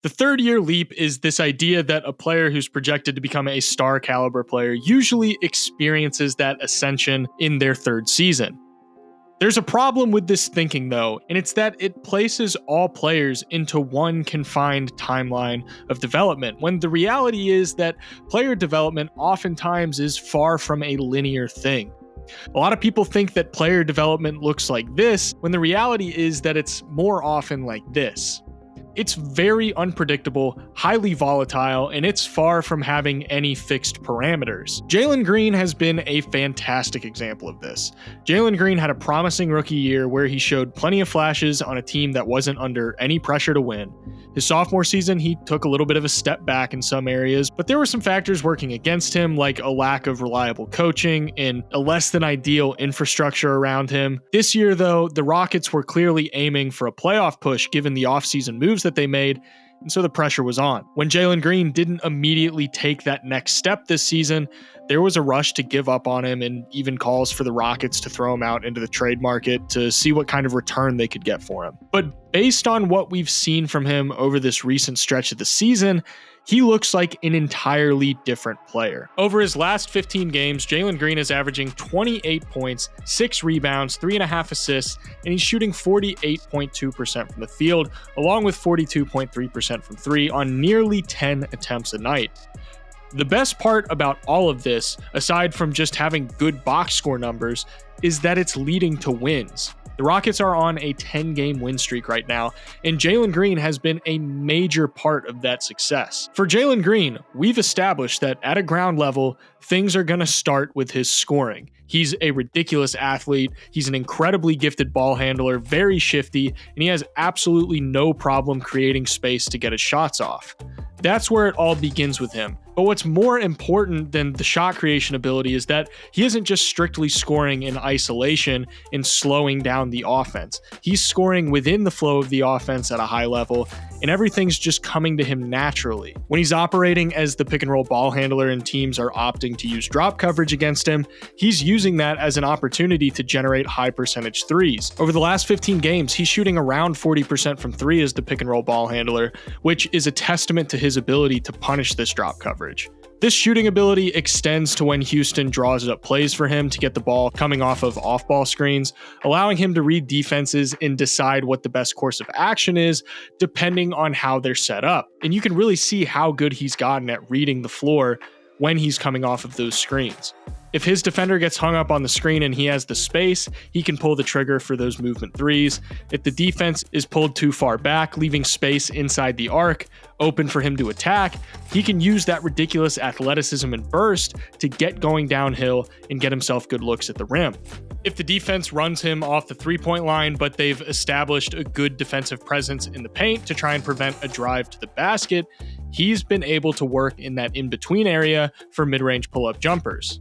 The third-year leap is this idea that a player who's projected to become a star caliber player usually experiences that ascension in their third season. There's a problem with this thinking though, and it's that it places all players into one confined timeline of development, when the reality is that player development oftentimes is far from a linear thing. A lot of people think that player development looks like this, when the reality is that it's more often like this. It's very unpredictable, highly volatile, and it's far from having any fixed parameters. Jalen Green has been a fantastic example of this. Jalen Green had a promising rookie year where he showed plenty of flashes on a team that wasn't under any pressure to win. His sophomore season, he took a little bit of a step back in some areas, but there were some factors working against him, like a lack of reliable coaching and a less than ideal infrastructure around him. This year, though, the Rockets were clearly aiming for a playoff push given the offseason moves that they made, and so the pressure was on. When Jalen Green didn't immediately take that next step this season, there was a rush to give up on him and even calls for the Rockets to throw him out into the trade market to see what kind of return they could get for him. But based on what we've seen from him over this recent stretch of the season, he looks like an entirely different player. Over his last 15 games, Jalen Green is averaging 28 points, 6 rebounds, 3.5 assists, and he's shooting 48.2% from the field, along with 42.3% from 3 on nearly 10 attempts a night. The best part about all of this, aside from just having good box score numbers, is that it's leading to wins. The Rockets are on a 10-game win streak right now, and Jalen Green has been a major part of that success. For Jalen Green, we've established that at a ground level, things are going to start with his scoring. He's a ridiculous athlete, he's an incredibly gifted ball handler, very shifty, and he has absolutely no problem creating space to get his shots off. That's where it all begins with him. But what's more important than the shot creation ability is that he isn't just strictly scoring in isolation and slowing down the offense. He's scoring within the flow of the offense at a high level, and everything's just coming to him naturally. When he's operating as the pick and roll ball handler and teams are opting to use drop coverage against him, he's using that as an opportunity to generate high percentage threes. Over the last 15 games, he's shooting around 40% from 3 as the pick and roll ball handler, which is a testament to his ability to punish this drop coverage. This shooting ability extends to when Houston draws up plays for him to get the ball coming off of off-ball screens, allowing him to read defenses and decide what the best course of action is, depending on how they're set up. And you can really see how good he's gotten at reading the floor when he's coming off of those screens. If his defender gets hung up on the screen and he has the space, he can pull the trigger for those movement threes. If the defense is pulled too far back, leaving space inside the arc open for him to attack, he can use that ridiculous athleticism and burst to get going downhill and get himself good looks at the rim. If the defense runs him off the three-point line, but they've established a good defensive presence in the paint to try and prevent a drive to the basket, he's been able to work in that in-between area for mid-range pull-up jumpers.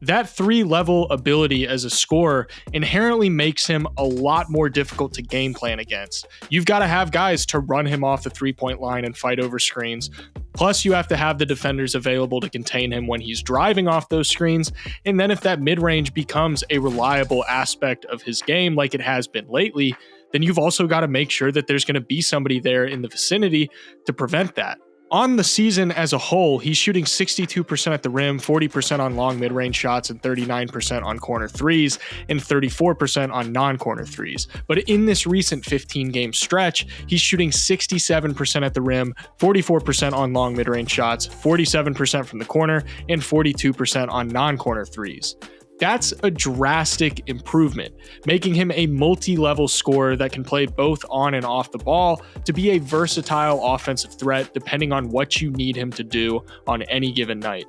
That 3-level ability as a scorer inherently makes him a lot more difficult to game plan against. You've got to have guys to run him off the 3-point line and fight over screens. Plus, you have to have the defenders available to contain him when he's driving off those screens. And then if that mid-range becomes a reliable aspect of his game like it has been lately, then you've also got to make sure that there's going to be somebody there in the vicinity to prevent that. On the season as a whole, he's shooting 62% at the rim, 40% on long mid-range shots, and 39% on corner threes, and 34% on non-corner threes. But in this recent 15-game stretch, he's shooting 67% at the rim, 44% on long mid-range shots, 47% from the corner, and 42% on non-corner threes. That's a drastic improvement, making him a multi-level scorer that can play both on and off the ball to be a versatile offensive threat depending on what you need him to do on any given night.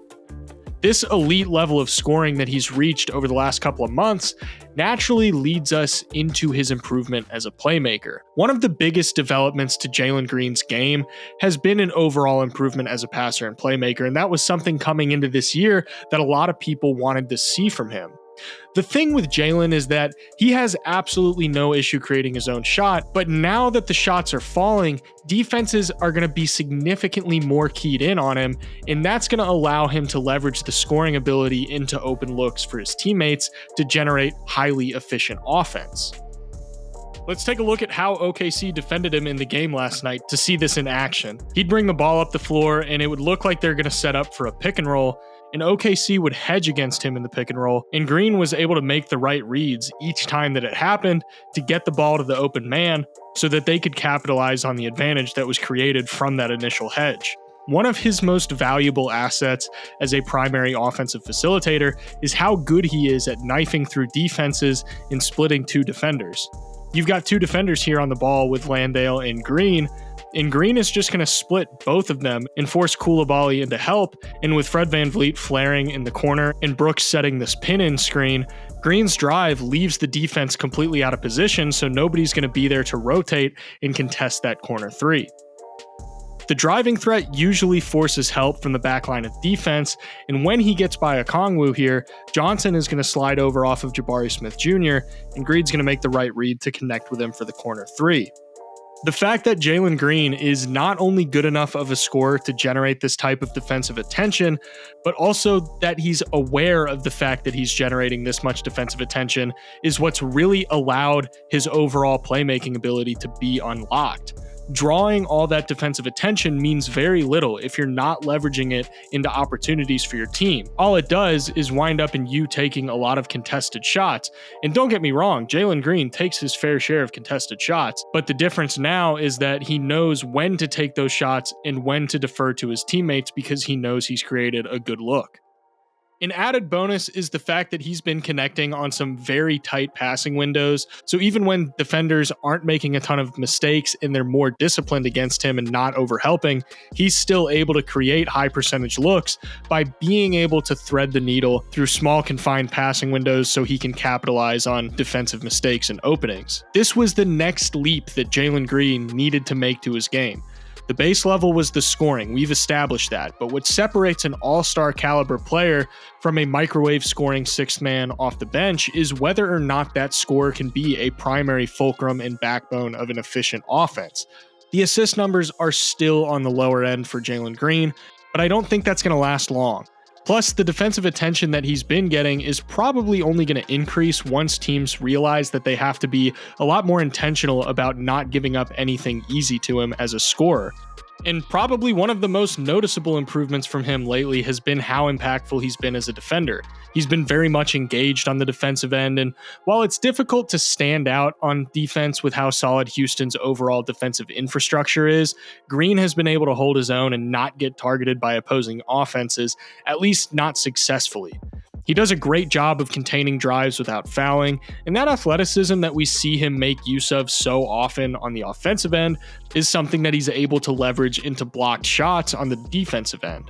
This elite level of scoring that he's reached over the last couple of months naturally leads us into his improvement as a playmaker. One of the biggest developments to Jalen Green's game has been an overall improvement as a passer and playmaker, and that was something coming into this year that a lot of people wanted to see from him. The thing with Jalen is that he has absolutely no issue creating his own shot, but now that the shots are falling, defenses are going to be significantly more keyed in on him, and that's going to allow him to leverage the scoring ability into open looks for his teammates to generate highly efficient offense. Let's take a look at how OKC defended him in the game last night to see this in action. He'd bring the ball up the floor, and it would look like they're going to set up for a pick and roll, and OKC would hedge against him in the pick and roll, and Green was able to make the right reads each time that it happened to get the ball to the open man so that they could capitalize on the advantage that was created from that initial hedge. One of his most valuable assets as a primary offensive facilitator is how good he is at knifing through defenses and splitting two defenders. You've got two defenders here on the ball with Landale and Green is just going to split both of them and force Koulibaly into help, and with Fred VanVleet flaring in the corner and Brooks setting this pin-in screen, Green's drive leaves the defense completely out of position, so nobody's going to be there to rotate and contest that corner three. The driving threat usually forces help from the backline of defense, and when he gets by Okongwu here, Johnson is going to slide over off of Jabari Smith Jr., and Green's going to make the right read to connect with him for the corner three. The fact that Jalen Green is not only good enough of a scorer to generate this type of defensive attention, but also that he's aware of the fact that he's generating this much defensive attention is what's really allowed his overall playmaking ability to be unlocked. Drawing all that defensive attention means very little if you're not leveraging it into opportunities for your team. All it does is wind up in you taking a lot of contested shots. And don't get me wrong, Jalen Green takes his fair share of contested shots, but the difference now is that he knows when to take those shots and when to defer to his teammates because he knows he's created a good look. An added bonus is the fact that he's been connecting on some very tight passing windows, so even when defenders aren't making a ton of mistakes and they're more disciplined against him and not overhelping, he's still able to create high percentage looks by being able to thread the needle through small confined passing windows so he can capitalize on defensive mistakes and openings. This was the next leap that Jalen Green needed to make to his game. The base level was the scoring, we've established that, but what separates an all-star caliber player from a microwave scoring sixth man off the bench is whether or not that scorer can be a primary fulcrum and backbone of an efficient offense. The assist numbers are still on the lower end for Jalen Green, but I don't think that's going to last long. Plus, the defensive attention that he's been getting is probably only going to increase once teams realize that they have to be a lot more intentional about not giving up anything easy to him as a scorer. And probably one of the most noticeable improvements from him lately has been how impactful he's been as a defender. He's been very much engaged on the defensive end, and while it's difficult to stand out on defense with how solid Houston's overall defensive infrastructure is, Green has been able to hold his own and not get targeted by opposing offenses, at least not successfully. He does a great job of containing drives without fouling, and that athleticism that we see him make use of so often on the offensive end is something that he's able to leverage into blocked shots on the defensive end.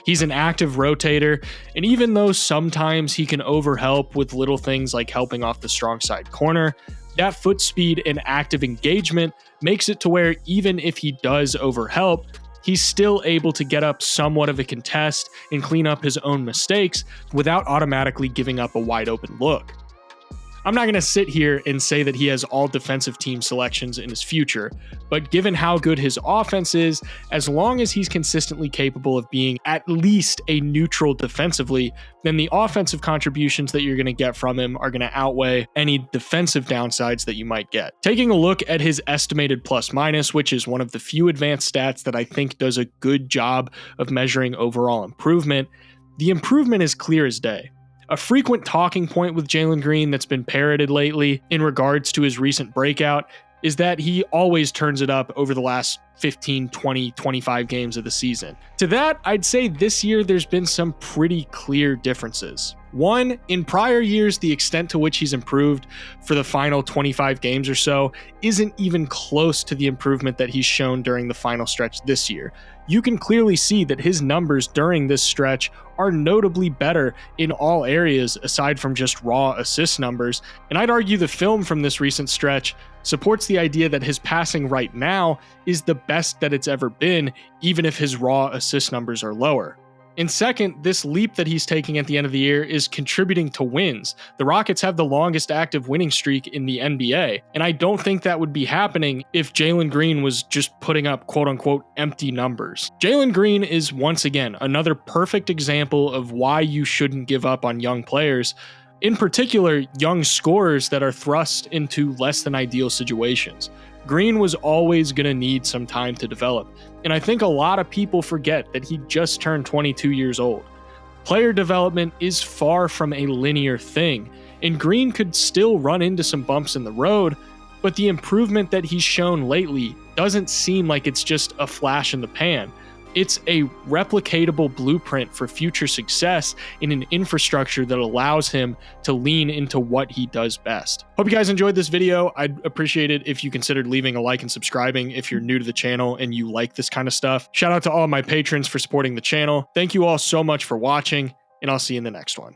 He's an active rotator, and even though sometimes he can overhelp with little things like helping off the strong side corner, that foot speed and active engagement makes it to where even if he does overhelp, he's still able to get up somewhat of a contest and clean up his own mistakes without automatically giving up a wide open look. I'm not going to sit here and say that he has all defensive team selections in his future, but given how good his offense is, as long as he's consistently capable of being at least a neutral defensively, then the offensive contributions that you're going to get from him are going to outweigh any defensive downsides that you might get. Taking a look at his estimated plus minus, which is one of the few advanced stats that I think does a good job of measuring overall improvement, the improvement is clear as day. A frequent talking point with Jalen Green that's been parroted lately in regards to his recent breakout is that he always turns it up over the last 15, 20, 25 games of the season. To that, I'd say this year there's been some pretty clear differences. One, in prior years, the extent to which he's improved for the final 25 games or so isn't even close to the improvement that he's shown during the final stretch this year. You can clearly see that his numbers during this stretch are notably better in all areas aside from just raw assist numbers, and I'd argue the film from this recent stretch supports the idea that his passing right now is the best that it's ever been, even if his raw assist numbers are lower. And second, this leap that he's taking at the end of the year is contributing to wins. The Rockets have the longest active winning streak in the NBA, and I don't think that would be happening if Jalen Green was just putting up quote-unquote empty numbers. Jalen Green is once again another perfect example of why you shouldn't give up on young players, In particular, young scorers that are thrust into less than ideal situations. Green was always going to need some time to develop, and I think a lot of people forget that he just turned 22 years old. Player development is far from a linear thing, and Green could still run into some bumps in the road, but the improvement that he's shown lately doesn't seem like it's just a flash in the pan. It's a replicatable blueprint for future success in an infrastructure that allows him to lean into what he does best. Hope you guys enjoyed this video. I'd appreciate it if you considered leaving a like and subscribing if you're new to the channel and you like this kind of stuff. Shout out to all of my patrons for supporting the channel. Thank you all so much for watching, and I'll see you in the next one.